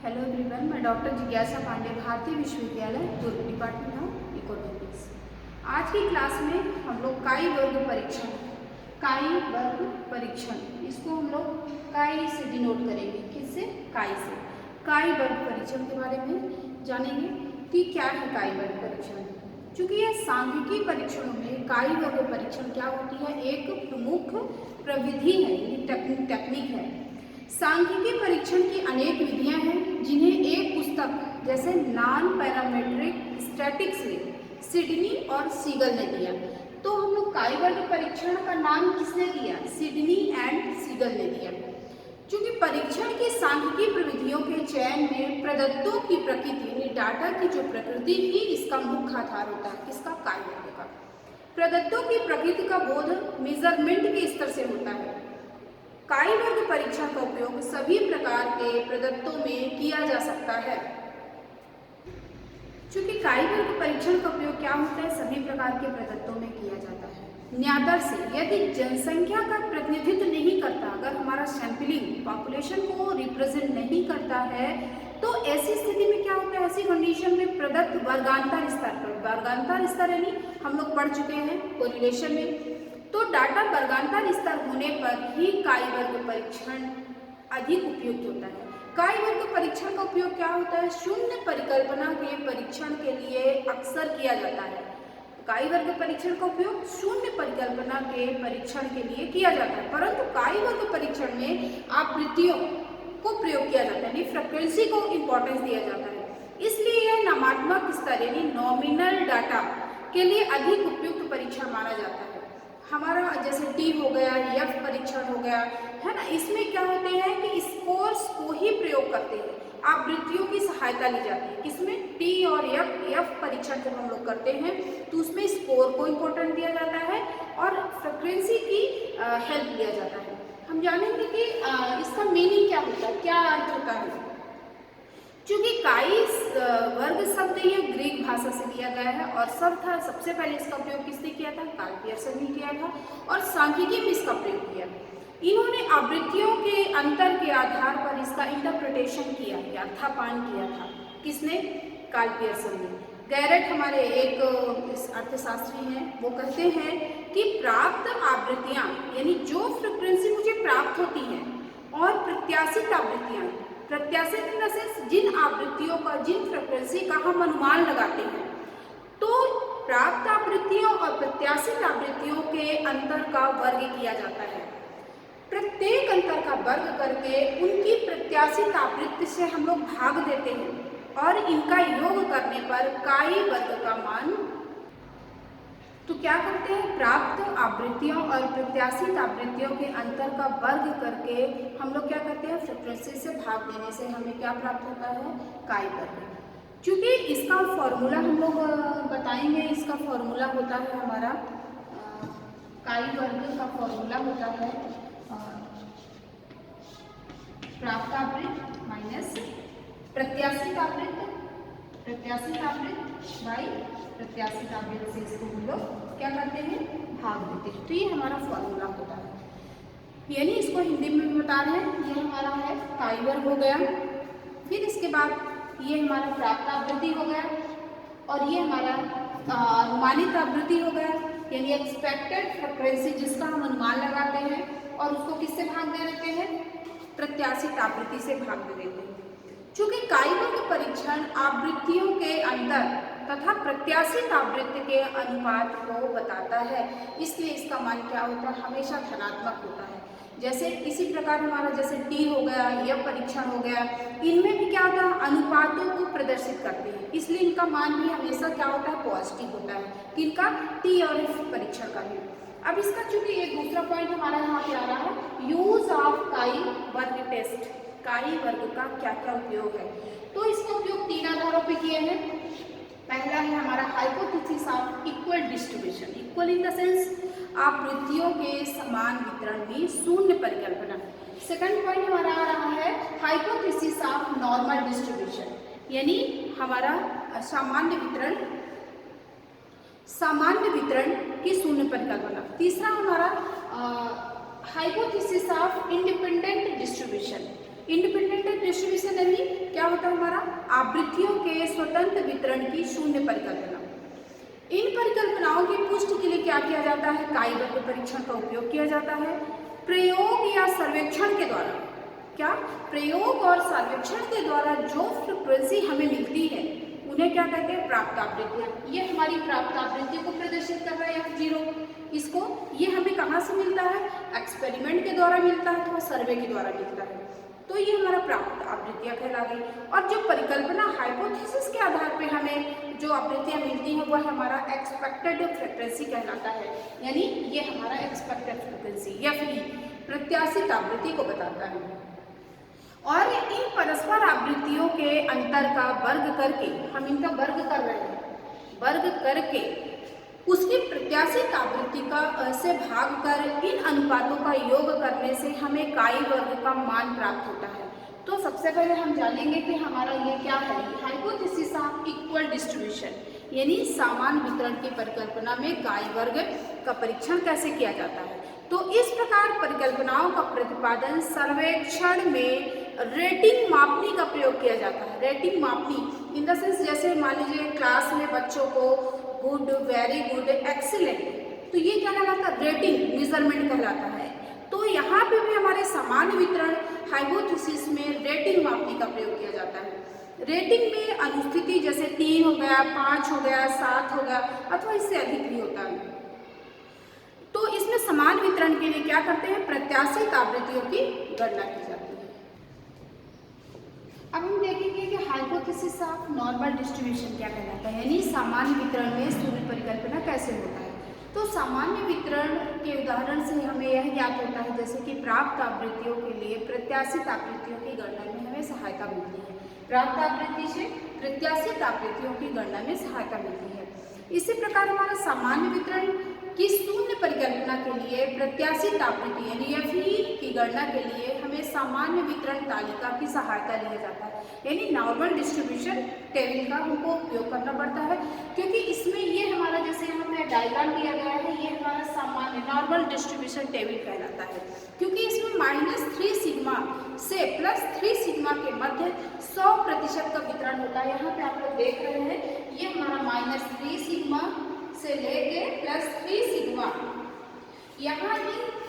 Hello everyone, मैं doctor जिज्ञासा पांडे, भारतीय विश्वविद्यालय दुर्ग, डिपार्टमेंट ऑफ इकोनॉमिक्स। आज की क्लास में हम लोग काई वर्ग परीक्षण इसको हम लोग काई से डिनोट करेंगे। किससे? काई से। काई वर्ग परीक्षण के बारे में जानेंगे कि क्या है काई वर्ग परीक्षण। चूँकि यह सांख्यिकी परीक्षणों में काई वर्ग परीक्षण क्या होती है, एक प्रमुख प्रविधि है, टेक्निक है। सांख्यिकी परीक्षण की अनेक विधियां हैं जिन्हें एक पुस्तक जैसे नॉन पैरामेट्रिक स्टैटिक्स में सिडनी और सीगल ने दिया। तो हम लोग काई वर्ग परीक्षण का नाम किसने दिया? सिडनी एंड सीगल ने दिया। क्योंकि परीक्षण की सांख्यिकी प्रविधियों के चयन में प्रदत्तों की प्रकृति यानी डाटा की जो प्रकृति ही इसका मुख्य आधार होता है। किसका? काई वर्ग का। प्रदत्तों की प्रकृति का बोध मेजरमेंट के स्तर से होता है। काई वर्ग परीक्षण का उपयोग सभी प्रकार के प्रदत्तों में किया जा सकता है। चूंकि काई वर्ग परीक्षण का उपयोग क्या होता है, सभी प्रकार के प्रदत्तों में किया जाता है। न्यादर से यदि जनसंख्या का प्रतिनिधित्व नहीं करता, अगर हमारा सैंपलिंग पॉपुलेशन को रिप्रेजेंट नहीं करता है, तो ऐसी स्थिति में क्या होता है, ऐसी कंडीशन में प्रदत्त वर्गांतर स्तर पर, वर्गांतर स्तर यानी हम लोग पढ़ चुके हैं कोरिलेशन में, तो डाटा वर्गांतर स्तर होने पर ही काई वर्ग परीक्षण अधिक उपयुक्त होता है। काई वर्ग परीक्षण का उपयोग क्या होता है? शून्य परिकल्पना के परीक्षण के लिए अक्सर किया जाता है। काई वर्ग परीक्षण का उपयोग शून्य परिकल्पना के परीक्षण के लिए किया जाता है, परंतु काई वर्ग परीक्षण में आवृत्तियों को प्रयोग किया जाता है, यानी फ्रीक्वेंसी को इंपॉर्टेंस दिया जाता है। इसलिए यह नामात्मक स्तर यानी नॉमिनल डाटा के लिए अधिक उपयुक्त परीक्षण माना जाता है। हमारा जैसे टी हो गया, एफ परीक्षण हो गया, है ना, इसमें क्या होते हैं कि स्कोर्स को ही प्रयोग करते हैं, आवृत्तियों की सहायता ली जाती है। किसमें? टी और एफ परीक्षण जब हम लोग करते हैं तो उसमें स्कोर को इम्पोर्टेंट दिया जाता है और फ्रीक्वेंसी की हेल्प लिया जाता है। हम जानेंगे कि इसका मीनिंग क्या होता है, क्या अर्थ होता है। चूंकि काई वर्ग शब्द ये ग्रीक भाषा से लिया गया है और सबसे पहले इसका प्रयोग किसने किया था? कार्ल पियर्सन ने किया था और सांख्यिकी में इसका प्रयोग किया। इन्होंने आवृत्तियों के अंतर के आधार पर इसका इंटरप्रिटेशन किया, अर्थापान किया था। किसने? कार्ल पियर्सन ने। गैरेट हमारे एक अर्थशास्त्री हैं, वो कहते हैं कि प्राप्त आवृत्तियाँ यानी जो फ्रिक्वेंसी मुझे प्राप्त होती हैं और प्रत्याशित आवृत्तियाँ, प्रत्याशित इन द सेंस जिन आवृत्तियों का, जिन फ्रिक्वेंसी का हम अनुमान लगाते हैं, तो प्राप्त आवृत्तियों और प्रत्याशित आवृत्तियों के अंतर का वर्ग किया जाता है। प्रत्येक अंतर का वर्ग करके उनकी प्रत्याशित आवृत्ति से हम लोग भाग देते हैं और इनका योग करने पर काई वर्ग का मान, तो क्या करते हैं, प्राप्त आवृत्तियों और प्रत्याशित आवृत्तियों के अंतर का वर्ग करके हम लोग क्या करते हैं, फ्रीक्वेंसी से भाग देने से हमें क्या प्राप्त होता है? काई वर्ग। चूँकि इसका फॉर्मूला हम लोग बताएंगे, इसका फॉर्मूला होता है हमारा काई वर्ग का फॉर्मूला होता है प्राप्त आवृत्ति माइनस प्रत्याशित आवृत्ति बाई प्रत्याशित आवृत्ति से इसको हम लोग क्या करते हैं, भाग देते हैं। तो ये हमारा फॉर्मूला होता है, यानी इसको हिंदी में भी बता रहे हैं। ये हमारा है काई वर्ग हो गया, फिर इसके बाद ये हमारा प्राप्त आवृत्ति हो गया और ये हमारा अनुमानित आवृत्ति हो गया, यानी एक्सपेक्टेड फ्रीक्वेंसी जिसका हम अनुमान लगाते हैं और उसको किससे भाग दे देते हैं? प्रत्याशित आवृत्ति से भाग दे देते हैं। चूँकि काई वर्ग परीक्षण आवृत्तियों के अंतर तथा प्रत्याशित आवृत्ति के अनुपात को बताता है, इसलिए इसका मान क्या होता है? हमेशा धनात्मक होता है। जैसे इसी प्रकार हमारा जैसे टी हो गया, यह परीक्षण हो गया, इनमें भी क्या होता है? अनुपातों को प्रदर्शित करते हैं, इसलिए इनका मान भी हमेशा क्या होता है? पॉजिटिव होता है। किनका? टी और एफ परीक्षण का भी। अब इसका चूंकि एक दूसरा पॉइंट हमारा यहाँ पे आ रहा है, यूज ऑफ काई वर्ग टेस्ट। काई वर्ग का क्या क्या उपयोग है? तो इसका उपयोग 3 आधारों पे किए हैं। पहला है हमारा hypothesis of equal distribution, equal in the sense आवृत्तियों के समान वितरण में शून्य परिकल्पना। सेकंड पॉइंट हमारा आ रहा है हाइपोथेसिस ऑफ नॉर्मल डिस्ट्रीब्यूशन, यानी हमारा सामान्य वितरण की शून्य परिकल्पना। तीसरा हमारा hypothesis of independent distribution, independent distribution यानी क्या होता है हमारा आवृत्तियों के स्वतंत्र वितरण की शून्य परिकल्पना। इन परिकल्पनाओं की पुष्टि के लिए क्या किया जाता है, काई वर्ग परीक्षण का उपयोग किया जाता है। प्रयोग या सर्वेक्षण के द्वारा, क्या प्रयोग और सर्वेक्षण के द्वारा जो फ्रीक्वेंसी हमें मिलती है उन्हें क्या कहते हैं, प्राप्त आवृत्तियाँ। ये हमारी प्राप्त आवृत्तियों को प्रदर्शित कर रहा है F0। इसको ये हमें कहाँ से मिलता है, एक्सपेरिमेंट के द्वारा मिलता है अथवा सर्वे के द्वारा मिलता है, तो ये हमारा प्राप्त आवृत्तियाँ कहला गई। और जो परिकल्पना हाइपोथेसिस के आधार पे हमें जो आवृत्तियाँ मिलती हैं वह हमारा एक्सपेक्टेड फ्रीक्वेंसी कहलाता है, यानी ये हमारा एक्सपेक्टेड फ्रीक्वेंसी या फिर प्रत्याशित आवृत्ति को बताता है। और इन परस्पर आवृत्तियों के अंतर का वर्ग करके, हम इनका वर्ग कर रहे हैं, वर्ग करके उसकी प्रत्याशित आवृत्ति का से भाग कर इन अनुपातों का योग करने से हमें काई वर्ग का मान प्राप्त होता है। तो सबसे पहले हम जानेंगे कि हमारा ये क्या है, हाइपोथेसिस ऑफ इक्वल डिस्ट्रीब्यूशन, यानी समान वितरण की परिकल्पना में काई वर्ग का परीक्षण कैसे किया जाता है। तो इस प्रकार परिकल्पनाओं का प्रतिपादन सर्वेक्षण में रेटिंग मापनी का प्रयोग किया जाता है। रेटिंग मापनी इन द सेंस, जैसे मान लीजिए क्लास में बच्चों को गुड, वेरी गुड, एक्सीलेंट, तो ये क्या कहलाता है, रेटिंग मेजरमेंट कहलाता है। तो यहाँ पे भी हमारे समान वितरण हाइपोथेसिस में रेटिंग मापनी का प्रयोग किया जाता है। रेटिंग में अनुस्थिति जैसे 3 हो गया, 5 हो गया, 7 हो गया अथवा इससे अधिक भी होता है। तो इसमें समान वितरण के लिए क्या करते हैं, प्रत्याशित आवृत्तियों की गणना की जाती है। अब हम देखेंगे कि हाइपोथेसिस ऑफ नॉर्मल डिस्ट्रीब्यूशन क्या कहलाता है, यानी सामान्य वितरण में शून्य परिकल्पना कैसे होता है। तो सामान्य वितरण के उदाहरण से हमें यह ज्ञात होता है जैसे कि प्राप्त आवृत्तियों के लिए प्रत्याशित आवृत्तियों की गणना में हमें सहायता मिलती है। प्राप्त आवृत्ति से प्रत्याशित आवृत्तियों की गणना में सहायता मिलती है। इसी प्रकार हमारा सामान्य वितरण की शून्य परिकल्पना के लिए प्रत्याशित आवृत्ति यानी F की गणना के लिए हमें सामान्य वितरण तालिका की सहायता लिया जाता है, यानी नॉर्मल डिस्ट्रीब्यूशन टेबल का हमको उपयोग करना पड़ता है, क्योंकि इसमें ये हमारा जैसे यहाँ पे डायग्राम दिया गया है, ये हमारा सामान्य नॉर्मल डिस्ट्रीब्यूशन टेबल कहलाता है, क्योंकि इसमें -3 सिग्मा से +3 सिग्मा के मध्य 100% का वितरण होता है। यहाँ पे आप लोग देख रहे हैं, ये हमारा -3 सिग्मा से लेके +3 सिग्मा, यहाँ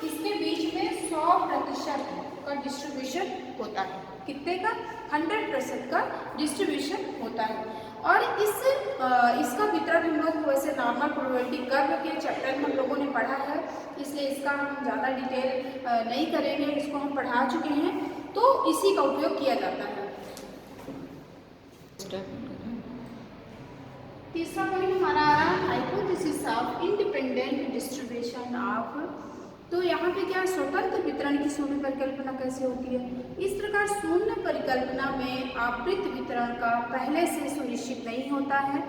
इसके बीच में 100% का डिस्ट्रीब्यूशन होता है। कितने का, 100% का डिस्ट्रीब्यूशन होता है। और इसका वितरण हम लोग वैसे नॉर्मल प्रोबेबिलिटी कर्व के चैप्टर में हम लोगों ने पढ़ा है, इसलिए इसका हम ज़्यादा डिटेल नहीं करेंगे, इसको हम पढ़ा चुके हैं, तो इसी का उपयोग किया जाता है। तीसरा पॉइंट हमारा आ रहा है hypothesis of independent distribution of. तो यहाँ पे क्या, स्वतंत्र वितरण की शून्य परिकल्पना कैसे होती है। इस प्रकार शून्य परिकल्पना में आवृत्त वितरण का पहले से सुनिश्चित नहीं होता है।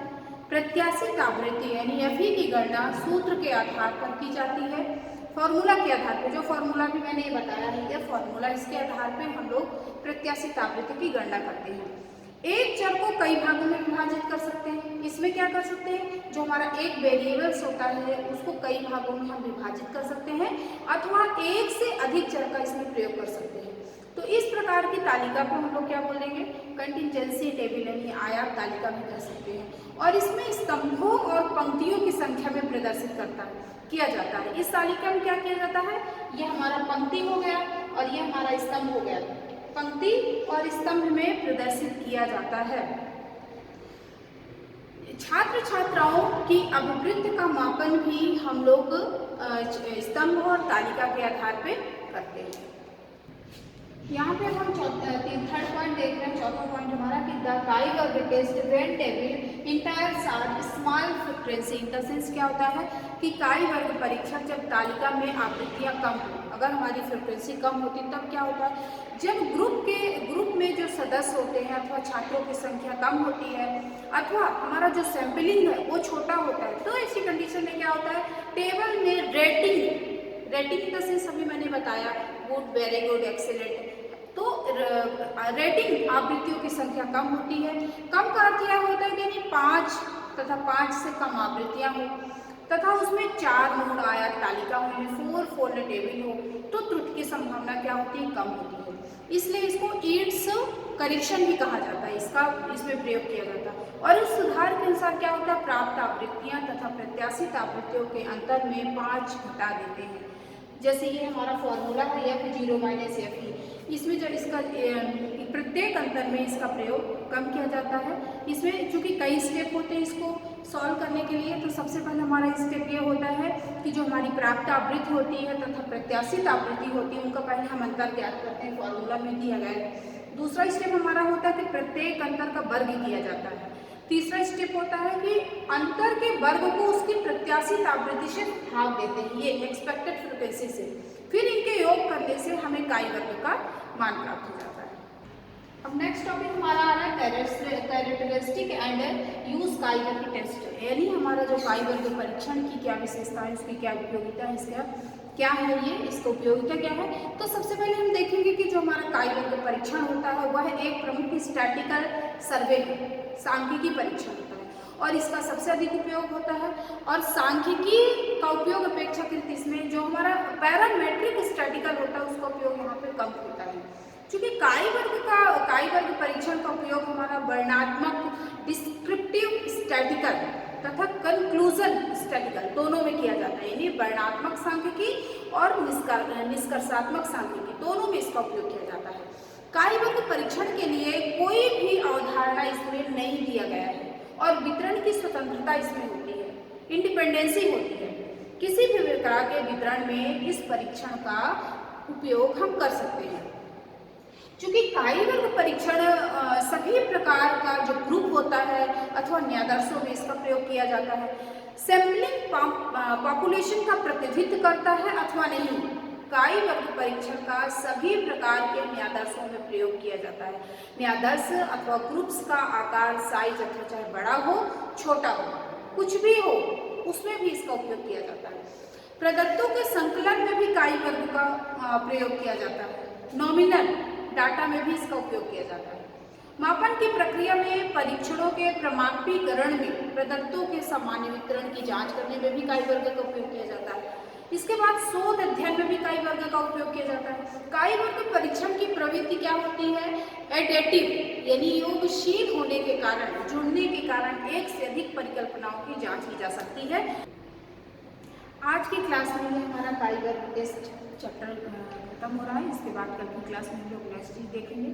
प्रत्याशित आवृत्ति यानी F की गणना सूत्र के आधार पर की जाती है, फॉर्मूला के आधार पर। जो फॉर्मूला भी मैंने ये बताया है, यह फॉर्मूला, इसके आधार पर हम लोग प्रत्याशित आवृत्ति की गणना करते हैं। एक चर को कई भागों में विभाजित कर सकते हैं। इसमें क्या कर सकते हैं, जो हमारा एक वेरिएबल्स होता है उसको कई भागों में हम विभाजित कर सकते हैं, अथवा एक से अधिक चर का इसमें प्रयोग कर सकते हैं। तो इस प्रकार की तालिका को हम लोग क्या बोलेंगे, कंटिजेंसी टेबल यानी आयात तालिका भी कह सकते हैं। और इसमें स्तंभों और पंक्तियों की संख्या में प्रदर्शित किया जाता है। इस तालिका में क्या किया जाता है, ये हमारा पंक्ति हो गया और ये हमारा स्तंभ हो गया, पंक्ति और स्तंभ में प्रदर्शित किया जाता है। छात्र छात्राओं की अभिवृद्धि का मापन भी हम लोग स्तंभ और तालिका के आधार पे करते हैं। यहाँ पे हम थर्ड पॉइंट देख रहे हैं। चौथा पॉइंट हमारा कि द काई वर्ग test when table entries are small frequency. In the sense क्या होता है कि काई वर्ग परीक्षण जब तालिका में आवृत्तियाँ कम हो, अगर हमारी फ्रीक्वेंसी कम होती तब क्या होता है, जब ग्रुप में जो सदस्य होते हैं अथवा छात्रों की संख्या कम होती है अथवा हमारा जो सैम्पलिंग है वो छोटा होता है, तो ऐसी कंडीशन में क्या होता है, टेबल में रेटिंग द सेंस अभी मैंने बताया, गुड, वेरी गुड, एक्सीलेंट, तो रेटिंग आवृत्तियों की संख्या कम होती है। कम का अर्थ यह होता है कि 5 तथा 5 से कम आवृत्तियाँ हो तथा उसमें 4 मूल आयात तालिका हो, 4 फोल्ड टेबल हो, तो त्रुटि की संभावना क्या होती है, कम होती है। इसलिए इसको ईट्स करेक्शन भी कहा जाता है, इसका इसमें प्रयोग किया जाता है। और इस सुधार के अनुसार क्या होता है, प्राप्त आवृत्तियां तथा प्रत्याशित आवृत्तियों के अंतर में 5 घटा देते हैं। जैसे ये हमारा फॉर्मूला है F0 माइनस FE, इसमें जब इसका प्रत्येक अंतर में इसका प्रयोग कम किया जाता है। इसमें चूंकि कई स्टेप होते हैं इसको सॉल्व करने के लिए, तो सबसे पहले हमारा स्टेप ये होता है कि जो हमारी प्राप्त आवृत्ति होती है तथा प्रत्याशित आवृत्ति होती है उनका पहले हम अंतर ज्ञात करते हैं, फॉर्मूला में दिया गया है। दूसरा स्टेप हमारा होता है कि प्रत्येक अंतर का वर्ग किया जाता है। तीसरा स्टेप होता है कि अंतर के वर्ग को उसकी प्रत्याशित आवृत्ति से भाग देते हैं, ये एक्सपेक्टेड फ्रीक्वेंसी से। फिर इनके योग करने से हमें काई वर्ग का मान प्राप्त हो जाता है। अब नेक्स्ट टॉपिक हमारा आ रहा है कैरेक्टरिस्टिक एंड यूज काई वर्ग टेस्ट, यानी हमारा जो काई वर्ग परीक्षण की क्या विशेषता है, उसकी क्या उपयोगिता है, इसका क्या है, ये इसका उपयोगिता क्या है। तो सबसे पहले हम देखेंगे कि जो हमारा काई वर्ग परीक्षण होता है वह एक प्रमुख स्टैटिकल सर्वे है, सांख्यिकी परीक्षण होता है और इसका सबसे अधिक उपयोग होता है। और सांख्यिकी का उपयोग अपेक्षाकृत इसमें जो हमारा पैरामेट्रिक स्टैटिकल होता है उसका उपयोग यहाँ पे कम होता है। क्योंकि काई वर्ग परीक्षण का उपयोग हमारा वर्णनात्मक डिस्क्रिप्टिव स्टैटिकल तथा कंक्लूजन स्टैटिकल दोनों में किया जाता है, यानी वर्णनात्मक सांख्यिकी और निष्कर्षात्मक सांख्यिकी दोनों में इसका उपयोग किया जाता है। काई वर्ग परीक्षण के लिए कोई भी अवधारणा इसमें नहीं दिया गया है और वितरण की स्वतंत्रता इसमें होती है, इंडिपेंडेंसी होती है। किसी भी प्रकार के वितरण में इस परीक्षण का उपयोग हम कर सकते हैं। चूंकि काई वर्ग परीक्षण सभी प्रकार का जो ग्रुप होता है अथवा न्यायादर्शों में इसका प्रयोग किया जाता है, सैंपलिंग पॉपुलेशन का प्रतिनिधित्व करता है अथवा नहीं, काई वर्ग परीक्षण का सभी प्रकार के न्यायादर्शों में प्रयोग किया जाता है। न्यायादर्श अथवा ग्रुप्स का आकार, साइज अथवा चाहे बड़ा हो छोटा हो कुछ भी हो उसमें भी इसका उपयोग किया जाता है। प्रदत्तों के संकलन में भी काई वर्ग का प्रयोग किया जाता है। नॉमिनल डाटा में भी इसका उपयोग किया जाता है। मापन की प्रक्रिया में परीक्षणों के प्रमाणीकरण में प्रदत्तों के सामान्य वितरण की जांच करने में भी काई वर्ग का उपयोग किया जाता है। इसके बाद शोध अध्ययन में भी काई वर्ग का उपयोग किया जाता है। काई वर्ग परीक्षण की प्रवृत्ति क्या होती है, एडेटिव यानी योगशील होने के कारण, जुड़ने के कारण एक से अधिक परिकल्पनाओं की जांच की जा सकती है। आज की क्लास में हमारा काई वर्ग टेस्ट चैप्टर खत्म हो रहा है। इसके बाद कल की क्लास में हम लोग नेक्स्ट चीज देखेंगे।